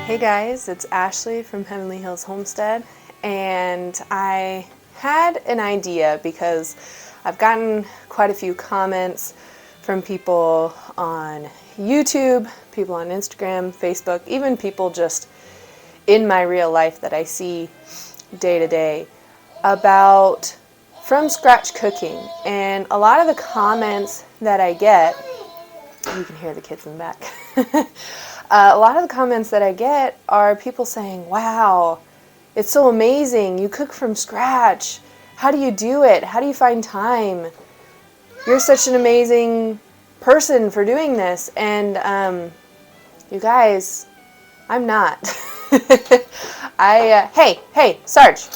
Hey guys, it's Ashley from Heavenly Hills Homestead, and I had an idea because I've gotten quite a few comments from people on YouTube, people on Instagram, Facebook, even people just in my real life that I see day to day about from scratch cooking. And a lot of the comments that I get, you can hear the kids in the back. A lot of the comments that I get are people saying, wow, it's so amazing. You cook from scratch. How do you do it? How do you find time? You're such an amazing person for doing this. And you guys, I'm not. Hey, Sarge.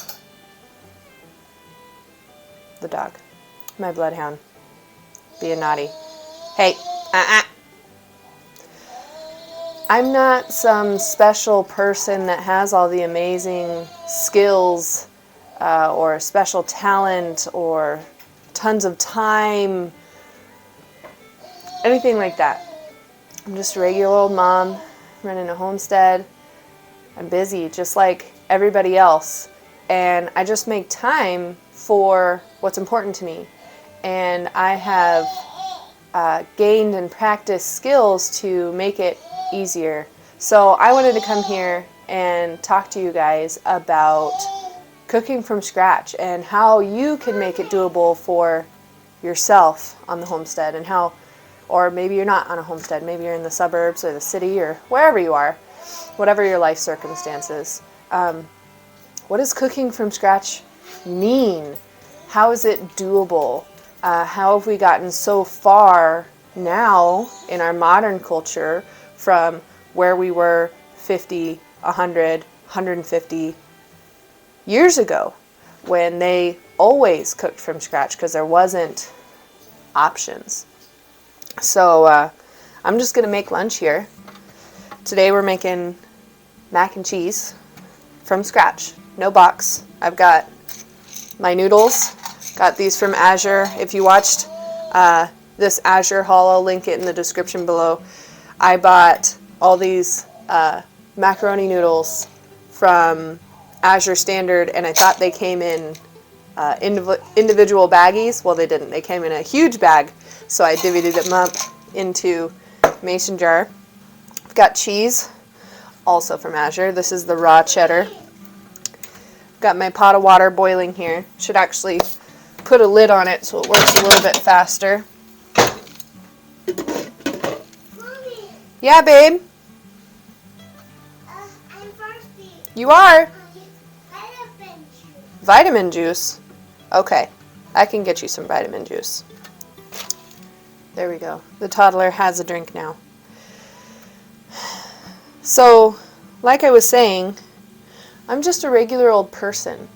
The dog. My bloodhound. Being naughty. Hey, I'm not some special person that has all the amazing skills or special talent or tons of time, anything like that. I'm just a regular old mom running a homestead. I'm busy just like everybody else, and I just make time for what's important to me. And I have gained and practiced skills to make it easier. So I wanted to come here and talk to you guys about cooking from scratch and how you can make it doable for yourself on the homestead, and how, or maybe you're not on a homestead, maybe you're in the suburbs or the city or wherever you are, whatever your life circumstances. What does cooking from scratch mean? How is it doable? How have we gotten so far now in our modern culture from where we were 50, 100, 150 years ago, when they always cooked from scratch because there wasn't options. So I'm just going to make lunch here. Today we're making mac and cheese from scratch, no box. I've got my noodles, got these from Azure. If you watched this Azure haul, I'll link it in the description below. I bought all these macaroni noodles from Azure Standard, and I thought they came in individual baggies. Well, they didn't. They came in a huge bag, so I divvied them up into mason jar. I've got cheese, also from Azure. This is the raw cheddar. Got my pot of water boiling here. Should actually put a lid on it so it works a little bit faster. Mommy. Yeah, babe? I'm thirsty. You are? Vitamin juice. Vitamin juice? Okay, I can get you some vitamin juice. There we go. The toddler has a drink now. So, like I was saying, I'm just a regular old person.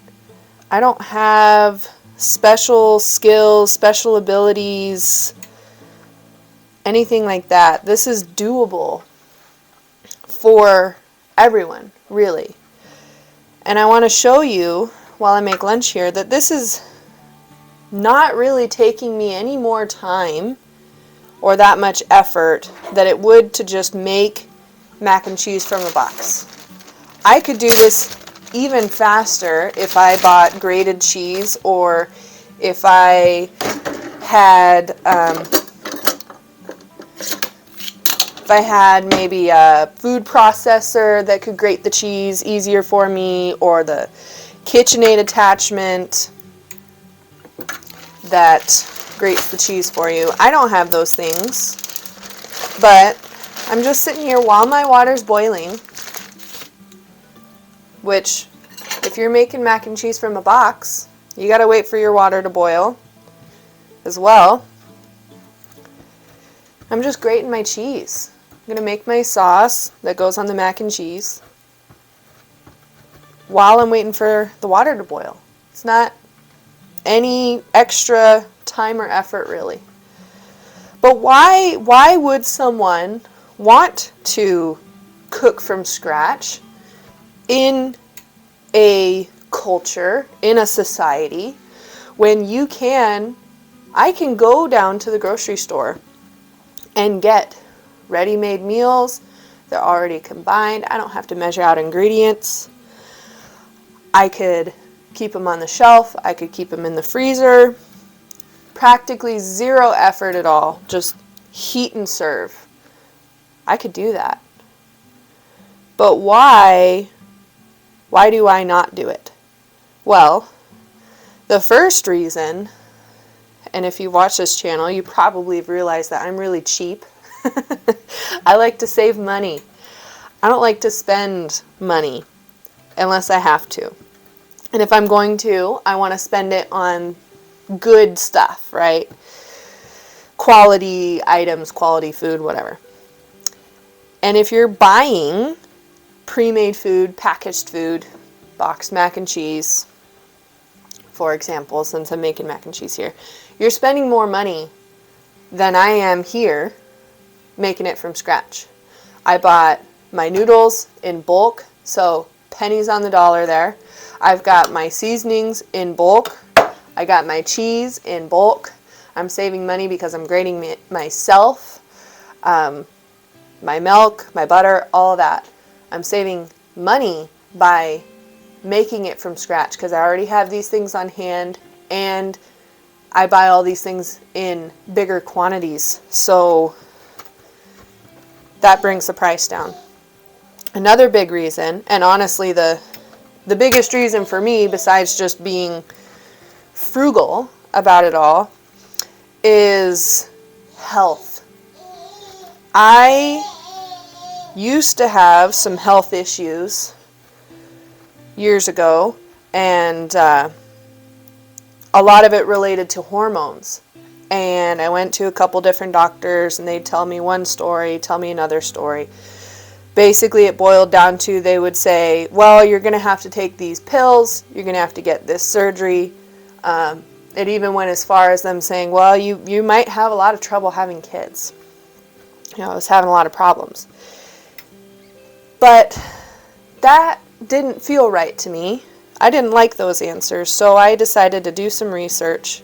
I don't have special skills, special abilities, anything like that. This is doable for everyone, really. And I want to show you, while I make lunch here, that this is not really taking me any more time or that much effort that it would to just make mac and cheese from a box. I could do this even faster if I bought grated cheese, or if I had maybe a food processor that could grate the cheese easier for me, or the KitchenAid attachment that grates the cheese for you. I don't have those things, but I'm just sitting here while my water's boiling, which, if you're making mac and cheese from a box, you gotta wait for your water to boil as well. I'm just grating my cheese. I'm gonna make my sauce that goes on the mac and cheese while I'm waiting for the water to boil. It's not any extra time or effort, really. But why would someone want to cook from scratch in a culture, in a society, when I can go down to the grocery store and get ready-made meals, They're already combined. I don't have to measure out ingredients. I could keep them on the shelf. I could keep them in the freezer. Practically zero effort at all. Just heat and serve. I could do that. But why do I not do it? Well, the first reason, and if you watch this channel, you probably have realized that I'm really cheap. I like to save money. I don't like to spend money unless I have to. And if I'm going to, I want to spend it on good stuff, right? Quality items, quality food, whatever. And if you're buying pre-made food, packaged food, boxed mac and cheese, for example, since I'm making mac and cheese here, you're spending more money than I am here making it from scratch. I bought my noodles in bulk, so pennies on the dollar there. I've got my seasonings in bulk. I got my cheese in bulk. I'm saving money because I'm grating it myself. My milk, my butter, all of that. I'm saving money by making it from scratch because I already have these things on hand and I buy all these things in bigger quantities. So that brings the price down. Another big reason, and honestly the biggest reason for me, besides just being frugal about it all, is health. I used to have some health issues years ago, and a lot of it related to hormones. And I went to a couple different doctors, and they'd tell me one story, tell me another story. Basically, it boiled down to, they would say, well, you're going to have to take these pills, you're going to have to get this surgery. It even went as far as them saying, well, you might have a lot of trouble having kids. You know, I was having a lot of problems. But that didn't feel right to me. I didn't like those answers, so I decided to do some research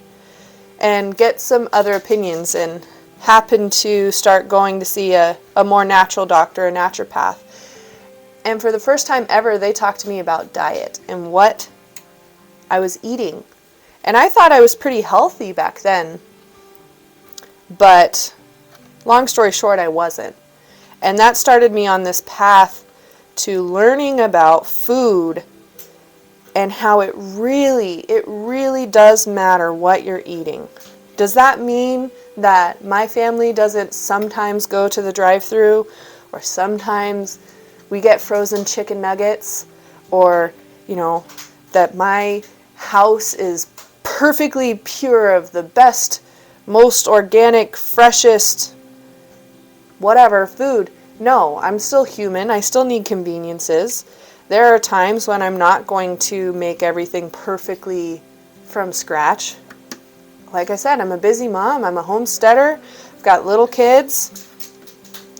and get some other opinions, and happened to start going to see a more natural doctor, a naturopath. And for the first time ever, they talked to me about diet and what I was eating. And I thought I was pretty healthy back then, but long story short, I wasn't. And that started me on this path to learning about food and how it really does matter what you're eating. Does that mean that my family doesn't sometimes go to the drive-thru, or sometimes we get frozen chicken nuggets, or, you know, that my house is perfectly pure of the best, most organic, freshest, whatever food? No, I'm still human. I still need conveniences. There are times when I'm not going to make everything perfectly from scratch. Like I said, I'm a busy mom. I'm a homesteader. I've got little kids,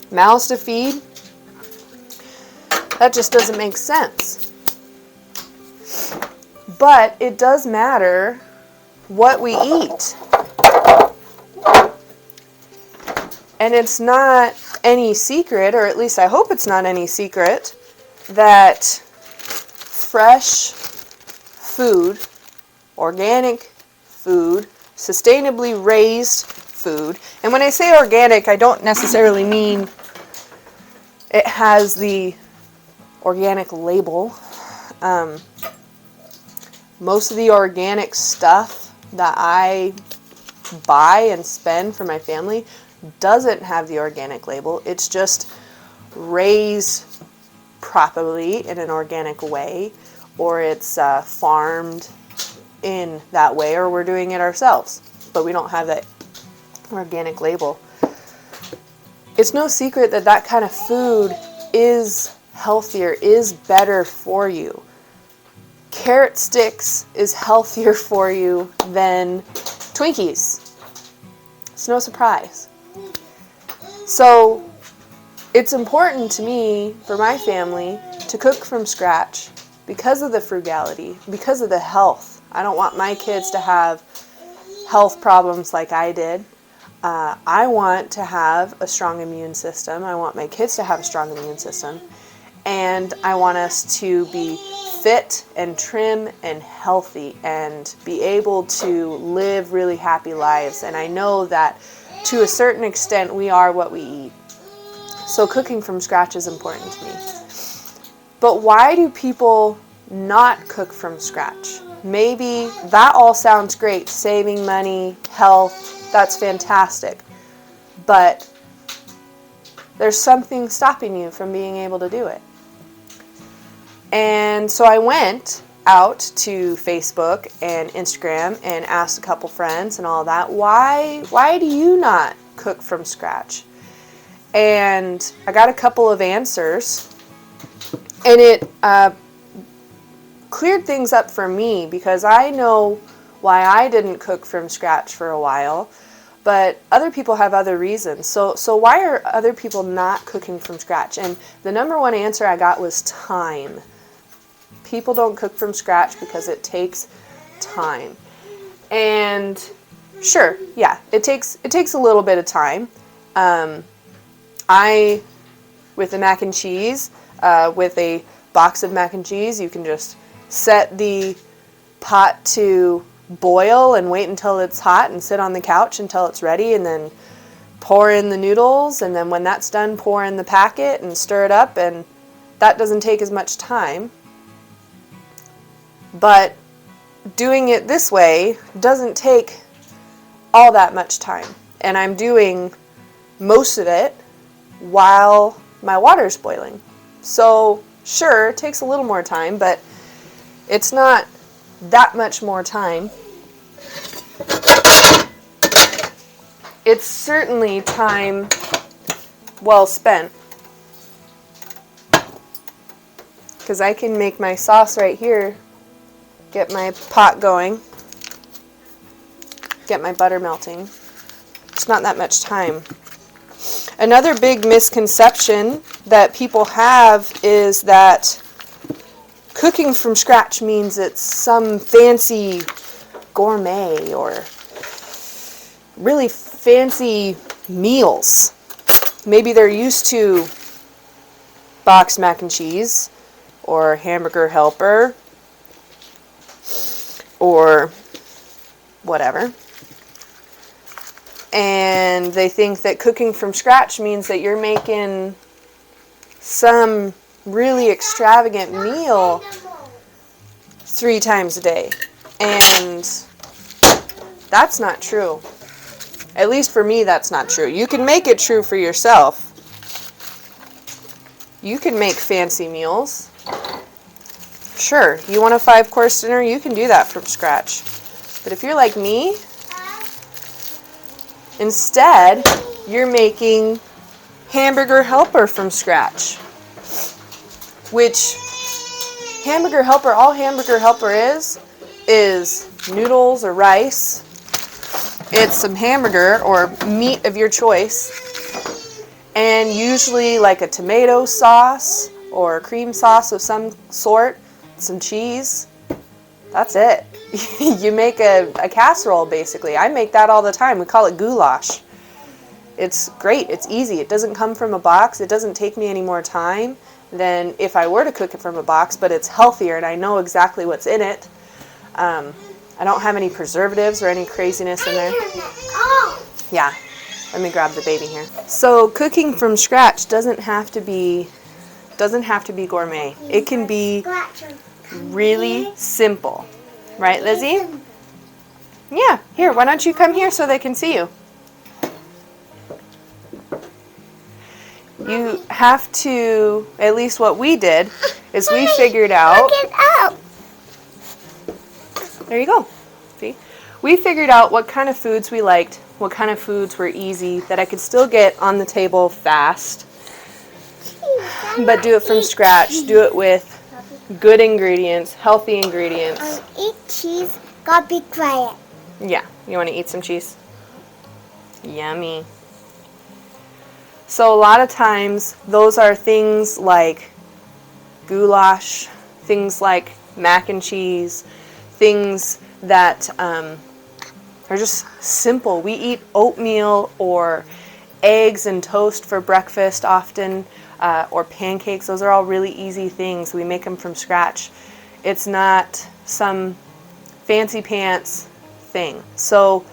mouths to feed. That just doesn't make sense. But it does matter what we eat. And it's not any secret, or at least I hope it's not any secret, that fresh food, organic food, sustainably raised food, and when I say organic, I don't necessarily mean it has the organic label. Most of the organic stuff that I buy and spend for my family doesn't have the organic label. It's just raised properly in an organic way, or it's farmed in that way, or we're doing it ourselves, but we don't have that organic label. It's no secret that that kind of food is healthier, is better for you. Carrot sticks is healthier for you than Twinkies. It's no surprise. So it's important to me, for my family, to cook from scratch because of the frugality, because of the health. I don't want my kids to have health problems like I did. I want to have a strong immune system. I want my kids to have a strong immune system. And I want us to be fit and trim and healthy and be able to live really happy lives. And I know that to a certain extent we are what we eat. So cooking from scratch is important to me. But why do people not cook from scratch? Maybe that all sounds great, saving money, health, that's fantastic. But there's something stopping you from being able to do it. And so I went out to Facebook and Instagram and asked a couple friends and all that, why do you not cook from scratch? And I got a couple of answers, and it cleared things up for me because I know why I didn't cook from scratch for a while, but other people have other reasons. So why are other people not cooking from scratch? And the number one answer I got was time. People don't cook from scratch because it takes time. And sure, yeah, it takes a little bit of time. With the mac and cheese, with a box of mac and cheese, you can just set the pot to boil and wait until it's hot and sit on the couch until it's ready, and then pour in the noodles, and then when that's done, pour in the packet and stir it up, and that doesn't take as much time. But doing it this way doesn't take all that much time, and I'm doing most of it while my water's boiling. So sure, it takes a little more time, but it's not that much more time. It's certainly time well spent, because I can make my sauce right here, get my pot going, get my butter melting. It's not that much time. Another big misconception that people have is that cooking from scratch means it's some fancy gourmet or really fancy meals. Maybe they're used to boxed mac and cheese or hamburger helper or whatever. And they think that cooking from scratch means that you're making some really extravagant meal 3 times a day. And that's not true. At least for me, that's not true. You can make it true for yourself. You can make fancy meals. Sure, you want a 5-course dinner, you can do that from scratch. But if you're like me, instead, you're making hamburger helper from scratch. Which all hamburger helper is noodles or rice. It's some hamburger or meat of your choice, and usually like a tomato sauce or a cream sauce of some sort, some cheese. That's it. You make a casserole, basically. I make that all the time. We call it goulash. It's great. It's easy. It doesn't come from a box. It doesn't take me any more time than if I were to cook it from a box, but it's healthier, and I know exactly what's in it. I don't have any preservatives or any craziness in there. Yeah, let me grab the baby here. So cooking from scratch doesn't have to be gourmet. It can be really simple. Right, Lizzie? Yeah, here, why don't you come here so they can see you? You have to, at least what we did, is we figured out... There you go. See? We figured out what kind of foods we liked, what kind of foods were easy, that I could still get on the table fast, but do it from scratch. Do it with good ingredients, healthy ingredients. Eat cheese, gotta be quiet. Yeah, you want to eat some cheese? Yummy. So a lot of times, those are things like goulash, things like mac and cheese, things that are are just simple. We eat oatmeal or eggs and toast for breakfast often, or pancakes. Those are all really easy things. We make them from scratch. It's not some fancy pants thing. So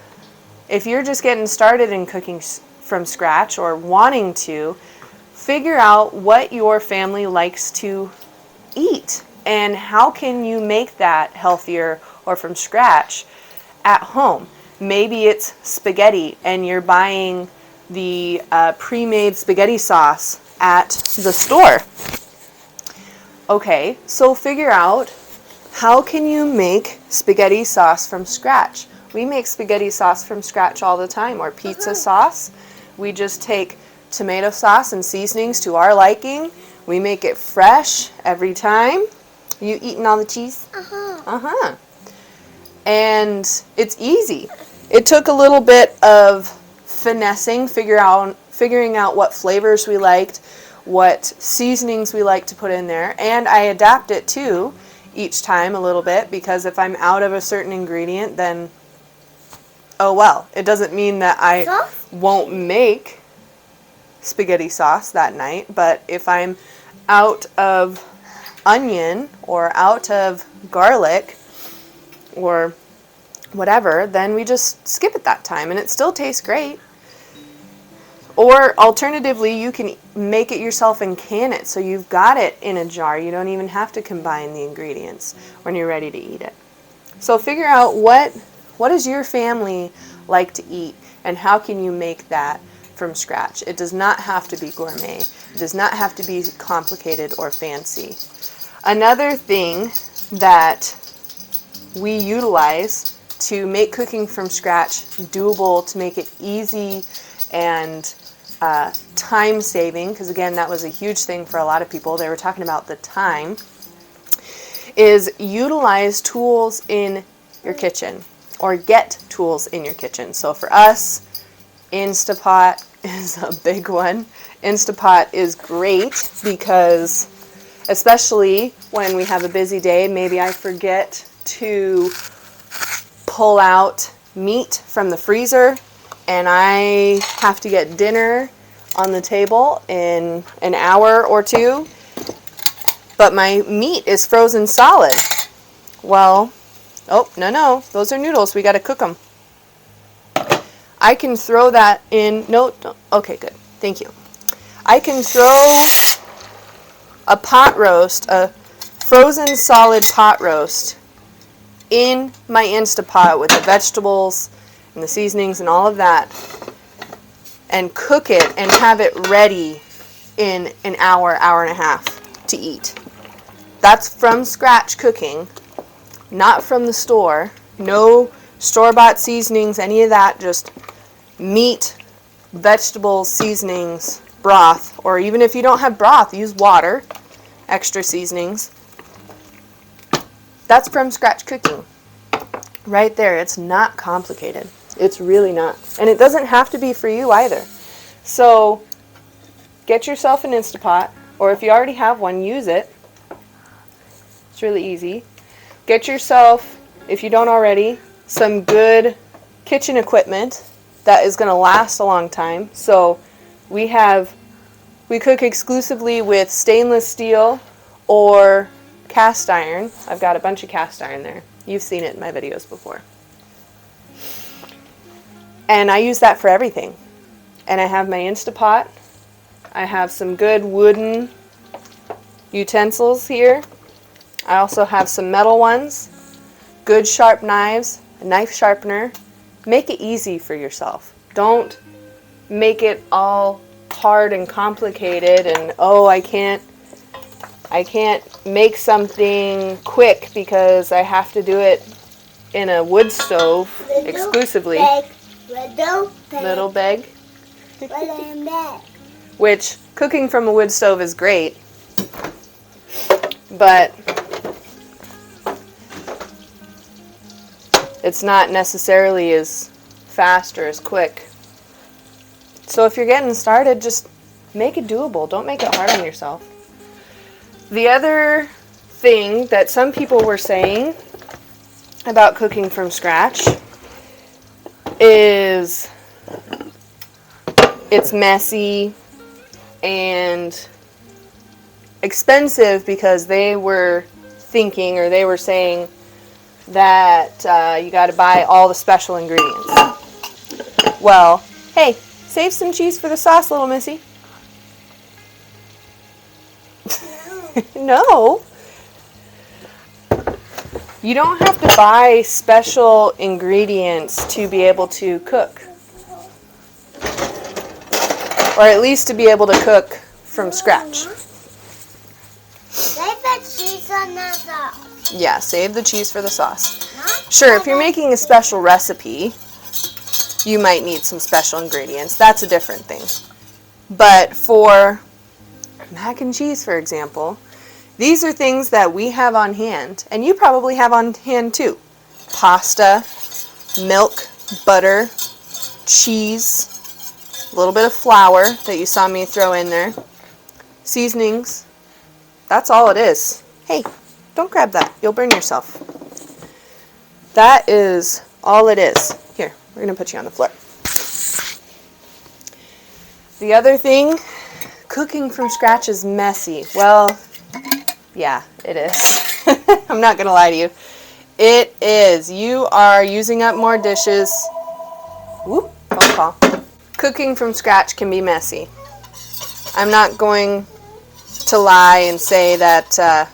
if you're just getting started in cooking from scratch or wanting to, figure out what your family likes to eat and how can you make that healthier or from scratch at home. Maybe it's spaghetti and you're buying the pre-made spaghetti sauce at the store. Okay, so figure out how can you make spaghetti sauce from scratch. We make spaghetti sauce from scratch all the time, or pizza sauce. We just take tomato sauce and seasonings to our liking. We make it fresh every time. You eating all the cheese? Uh-huh. Uh-huh. And it's easy. It took a little bit of finessing, figuring out what flavors we liked, what seasonings we like to put in there, and I adapt it too each time a little bit, because if I'm out of a certain ingredient, then oh well. It doesn't mean that I won't make spaghetti sauce that night, but if I'm out of onion or out of garlic or whatever, then we just skip it that time and it still tastes great. Or alternatively, you can make it yourself and can it, so you've got it in a jar. You don't even have to combine the ingredients when you're ready to eat it. So figure out what does your family like to eat and how can you make that from scratch. It does not have to be gourmet. It does not have to be complicated or fancy. Another thing that we utilize to make cooking from scratch doable, to make it easy and time saving, because again, that was a huge thing for a lot of people. They were talking about the time, is utilize tools in your kitchen or get tools in your kitchen. So for us, Instapot is a big one. Instapot is great because especially when we have a busy day, maybe I forget to pull out meat from the freezer and I have to get dinner on the table in an hour or two, but my meat is frozen solid. Well, oh, no, those are noodles. We got to cook them. I can throw that in. No, okay, good. Thank you. I can throw a pot roast, a frozen solid pot roast, in my Instapot with the vegetables and the seasonings and all of that, and cook it and have it ready in an hour, hour and a half to eat. That's from scratch cooking, not from the store. No store-bought seasonings, any of that, just meat, vegetables, seasonings, broth, or even if you don't have broth, use water, extra seasonings. That's from scratch cooking. Right there, it's not complicated. It's really not. And it doesn't have to be for you either. So get yourself an Instapot, or if you already have one, use it. It's really easy. Get yourself, if you don't already, some good kitchen equipment that is going to last a long time. So we cook exclusively with stainless steel or cast iron. I've got a bunch of cast iron there. You've seen it in my videos before. And I use that for everything. And I have my Instapot. I have some good wooden utensils here. I also have some metal ones, good sharp knives, a knife sharpener. Make it easy for yourself. Don't make it all hard and complicated and, oh, I can't make something quick because I have to do it in a wood stove exclusively. Little bag. Which, cooking from a wood stove is great, but it's not necessarily as fast or as quick. So if you're getting started, just make it doable. Don't make it hard on yourself. The other thing that some people were saying about cooking from scratch is it's messy and expensive because they were thinking, or they were saying that you got to buy all the special ingredients. Well, hey, save some cheese for the sauce, little missy. No. You don't have to buy special ingredients to be able to cook. Or at least to be able to cook from scratch. Save the cheese on the sauce. Yeah, save the cheese for the sauce. Sure, if you're making a special recipe, you might need some special ingredients. That's a different thing. But for mac and cheese, for example, these are things that we have on hand, and you probably have on hand too. Pasta, milk, butter, cheese, a little bit of flour that you saw me throw in there, seasonings. That's all it is. Hey, don't grab that. You'll burn yourself. That is all it is. Here, we're going to put you on the floor. The other thing, cooking from scratch is messy. Well, yeah, it is. I'm not going to lie to you. It is. You are using up more dishes. Whoop, don't fall. Cooking from scratch can be messy. I'm not going to lie and say that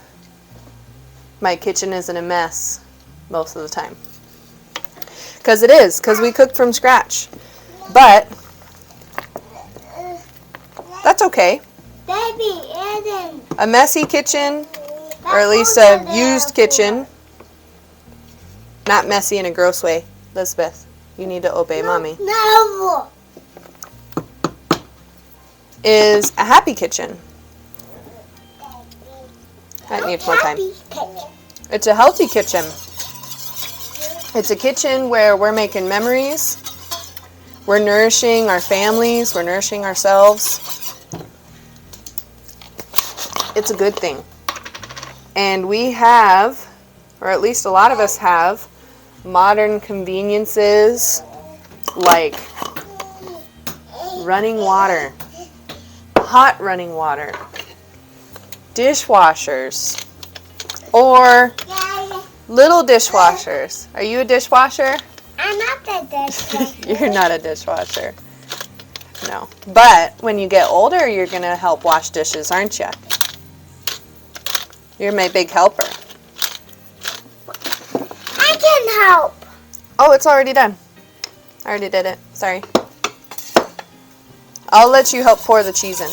my kitchen isn't a mess most of the time. Because it is, because we cook from scratch. But that's okay. Baby, Eden. A messy kitchen, or at least a used kitchen, not messy in a gross way. Elizabeth, you need to obey Mommy. No. Is a happy kitchen. That needs more time. It's a healthy kitchen. It's a kitchen where we're making memories. We're nourishing our families. We're nourishing ourselves. It's a good thing. And we have, or at least a lot of us have, modern conveniences like running water, hot running water, dishwashers, or little dishwashers. Are you a dishwasher? I'm not a dishwasher. You're not a dishwasher. No. But when you get older, you're going to help wash dishes, aren't you? You're my big helper. I can help. Oh, it's already done. I already did it. Sorry. I'll let you help pour the cheese in.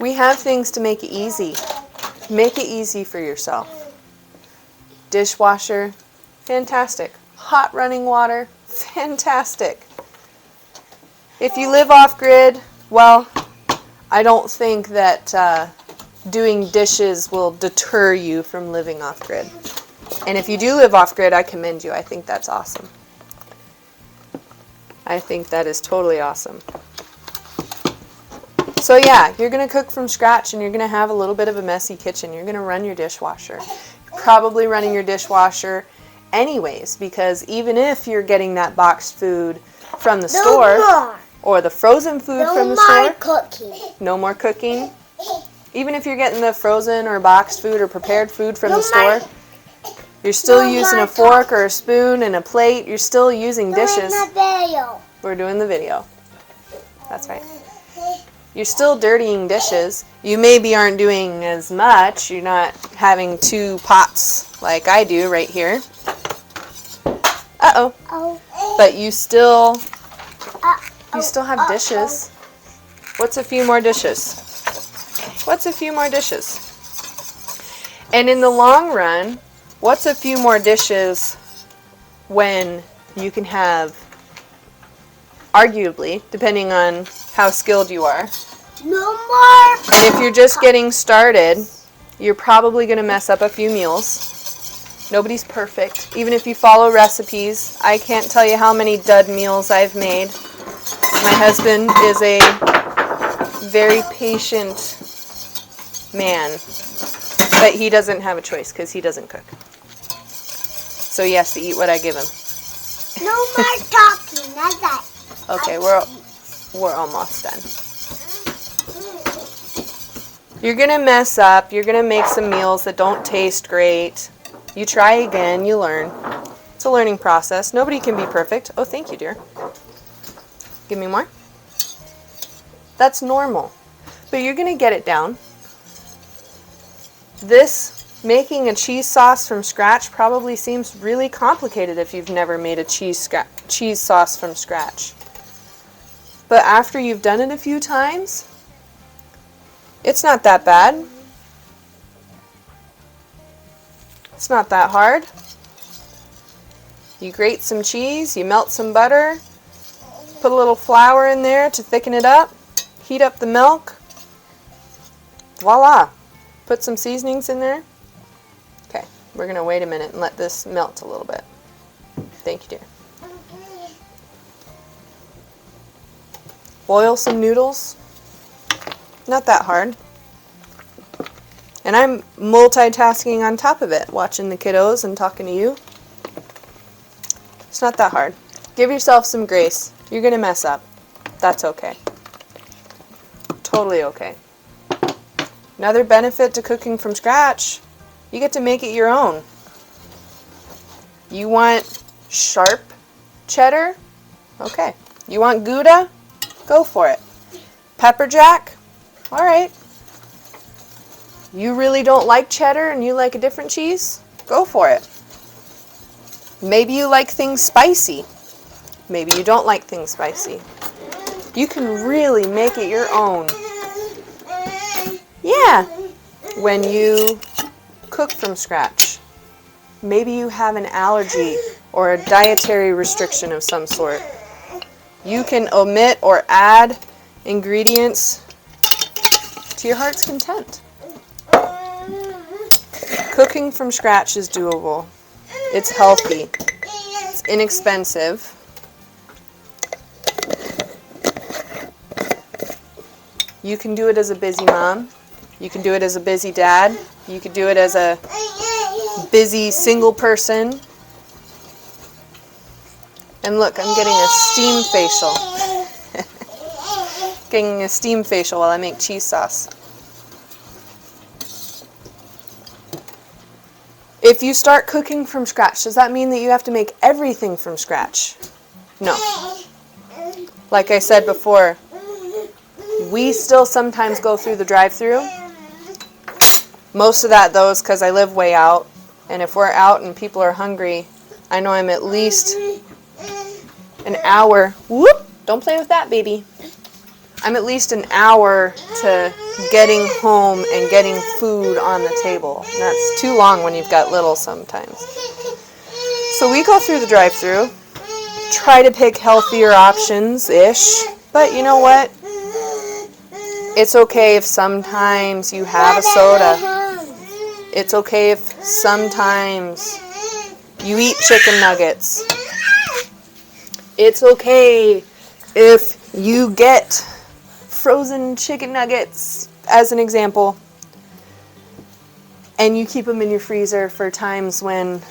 We have things to make it easy. Make it easy for yourself. Dishwasher, fantastic. Hot running water, fantastic. If you live off grid, well, I don't think that doing dishes will deter you from living off grid. And if you do live off grid, I commend you. I think that's awesome. I think that is totally awesome. So yeah, you're going to cook from scratch and you're going to have a little bit of a messy kitchen. You're going to run your dishwasher. You're probably running your dishwasher anyways, because even if you're getting that boxed food from the store or the frozen food from the store, cooking. No more cooking. Even if you're getting the frozen or boxed food or prepared food from the store, you're still using a fork or a spoon and a plate. You're still using dishes. We're doing the video. That's right. You're still dirtying dishes. You maybe aren't doing as much. You're not having 2 pots like I do right here. Uh-oh. But you still have dishes. What's a few more dishes? What's a few more dishes? And in the long run, what's a few more dishes when you can have, arguably, depending on how skilled you are. No more. And if you're just getting started, you're probably going to mess up a few meals. Nobody's perfect. Even if you follow recipes, I can't tell you how many dud meals I've made. My husband is a very patient man, but he doesn't have a choice because he doesn't cook. So he has to eat what I give him. No more talking. That's that. Okay, we're almost done. You're gonna mess up. You're gonna make some meals that don't taste great. You try again, you learn. It's a learning process. Nobody can be perfect. Oh, thank you, dear. Give me more. That's normal. But you're gonna get it down. Making a cheese sauce from scratch probably seems really complicated if you've never made a cheese sauce from scratch. But after you've done it a few times, it's not that bad. It's not that hard. You grate some cheese, you melt some butter, put a little flour in there to thicken it up, heat up the milk. Voila! Put some seasonings in there. Okay, we're going to wait a minute and let this melt a little bit. Thank you, dear. Boil some noodles. Not that hard. And I'm multitasking on top of it, watching the kiddos and talking to you. It's not that hard. Give yourself some grace. You're going to mess up. That's okay. Totally okay. Another benefit to cooking from scratch, you get to make it your own. You want sharp cheddar? Okay. You want Gouda? Go for it. Pepper jack? All right. You really don't like cheddar and you like a different cheese? Go for it. Maybe you like things spicy. Maybe you don't like things spicy. You can really make it your own. Yeah, when you cook from scratch. Maybe you have an allergy or a dietary restriction of some sort. You can omit or add ingredients to your heart's content. Cooking from scratch is doable. It's healthy. It's inexpensive. You can do it as a busy mom. You can do it as a busy dad. You could do it as a busy single person. And look, I'm getting a steam facial. Getting a steam facial while I make cheese sauce. If you start cooking from scratch, does that mean that you have to make everything from scratch? No. Like I said before, we still sometimes go through the drive-thru. Most of that, though, is because I live way out. And if we're out and people are hungry, I know I'm at least an hour. Whoop! Don't play with that, baby. I'm at least an hour to getting home and getting food on the table. And that's too long when you've got little sometimes. So we go through the drive-thru, try to pick healthier options-ish. But you know what? It's okay if sometimes you have a soda. It's okay if sometimes you eat chicken nuggets. It's okay if you get frozen chicken nuggets, as an example, and you keep them in your freezer for times when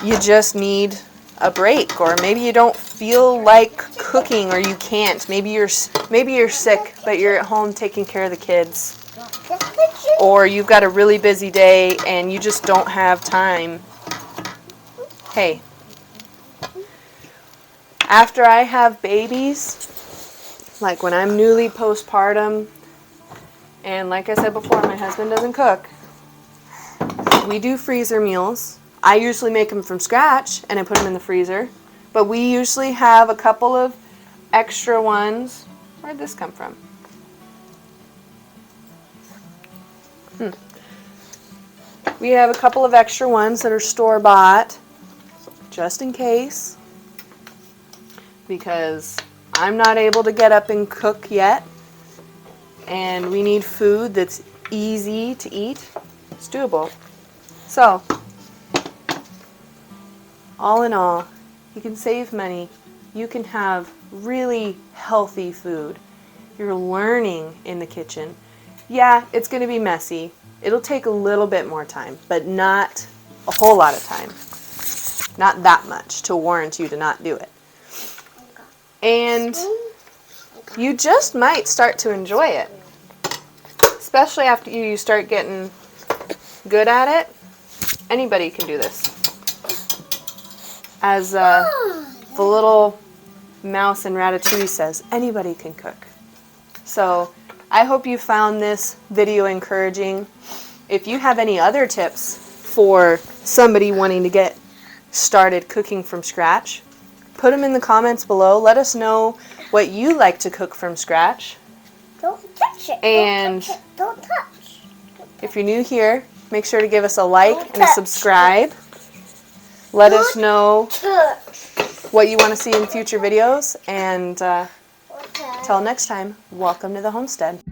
you just need a break, or maybe you don't feel like cooking, or you can't. Maybe you're sick, but you're at home taking care of the kids, or you've got a really busy day and you just don't have time. Hey, after I have babies, like when I'm newly postpartum, and like I said before, my husband doesn't cook, we do freezer meals. I usually make them from scratch and I put them in the freezer, but we usually have a couple of extra ones. Where'd this come from? We have a couple of extra ones that are store-bought, just in case, because I'm not able to get up and cook yet, and we need food that's easy to eat. It's doable. So, all in all, you can save money. You can have really healthy food. You're learning in the kitchen. Yeah, it's going to be messy. It'll take a little bit more time, but not a whole lot of time. Not that much to warrant you to not do it. And you just might start to enjoy it. Especially after you start getting good at it. Anybody can do this. As the little mouse in Ratatouille says, anybody can cook. So I hope you found this video encouraging. If you have any other tips for somebody wanting to get started cooking from scratch, put them in the comments below. Let us know what you like to cook from scratch. Don't touch it. And Don't touch. if you're new here, make sure to give us a like and a subscribe. Let us know what you want to see in future videos. And until next time, welcome to the homestead.